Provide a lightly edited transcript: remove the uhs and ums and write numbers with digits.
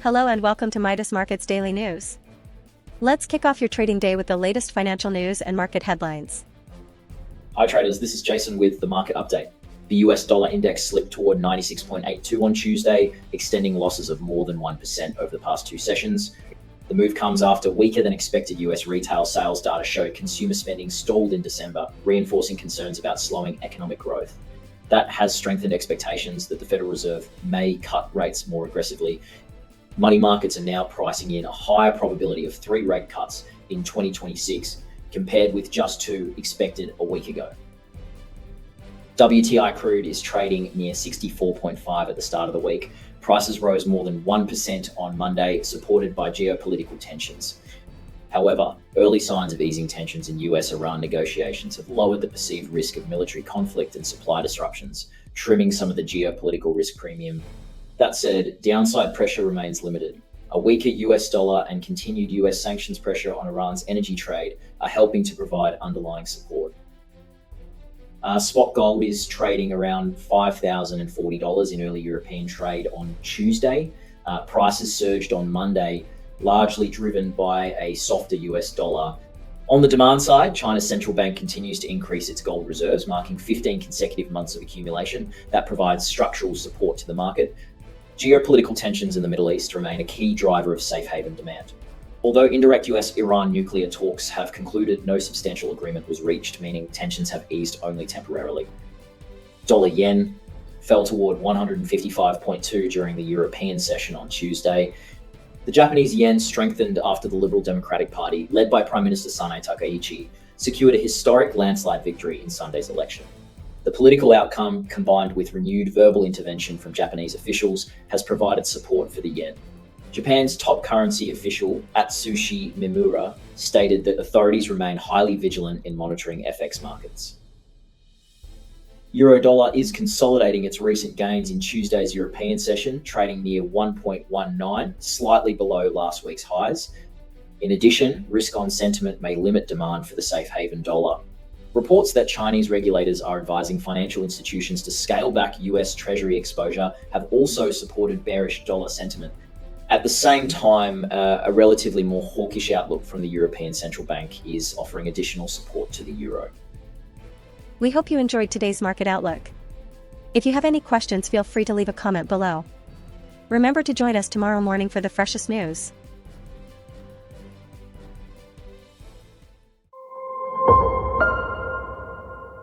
Hello and welcome to Midas Markets Daily News. Let's kick off your trading day with the latest financial news and market headlines. Hi traders, this is Jason with the market update. The US dollar index slipped toward 96.82 on Tuesday, extending losses of more than 1% over the past two sessions. The move comes after weaker than expected US retail sales data showed consumer spending stalled in December, reinforcing concerns about slowing economic growth. That has strengthened expectations that the Federal Reserve may cut rates more aggressively. Money markets are now pricing in a higher probability of 3 rate cuts in 2026 compared with just 2 expected a week ago. WTI crude is trading near 64.5 at the start of the week. Prices rose more than 1% on Monday, supported by geopolitical tensions. However, early signs of easing tensions in US-Iran negotiations have lowered the perceived risk of military conflict and supply disruptions, trimming some of the geopolitical risk premium. That said, downside pressure remains limited. A weaker US dollar and continued US sanctions pressure on Iran's energy trade are helping to provide underlying support. Spot gold is trading around $5,040 in early European trade on Tuesday. Prices surged on Monday, largely driven by a softer US dollar. On the demand side, China's central bank continues to increase its gold reserves, marking 15 consecutive months of accumulation. That provides structural support to the market. Geopolitical tensions in the Middle East remain a key driver of safe haven demand. Although indirect US-Iran nuclear talks have concluded, no substantial agreement was reached, meaning tensions have eased only temporarily. Dollar yen fell toward 155.2 during the European session on Tuesday. The Japanese yen strengthened after the Liberal Democratic Party, led by Prime Minister Sanae Takaichi, secured a historic landslide victory in Sunday's election. The political outcome, combined with renewed verbal intervention from Japanese officials, has provided support for the yen. Japan's top currency official, Atsushi Mimura, stated that authorities remain highly vigilant in monitoring FX markets. Euro-dollar is consolidating its recent gains in Tuesday's European session, trading near 1.19, slightly below last week's highs. In addition, risk-on sentiment may limit demand for the safe haven dollar. Reports that Chinese regulators are advising financial institutions to scale back US Treasury exposure have also supported bearish dollar sentiment. At the same time, a relatively more hawkish outlook from the European Central Bank is offering additional support to the euro. We hope you enjoyed today's market outlook. If you have any questions, feel free to leave a comment below. Remember to join us tomorrow morning for the freshest news.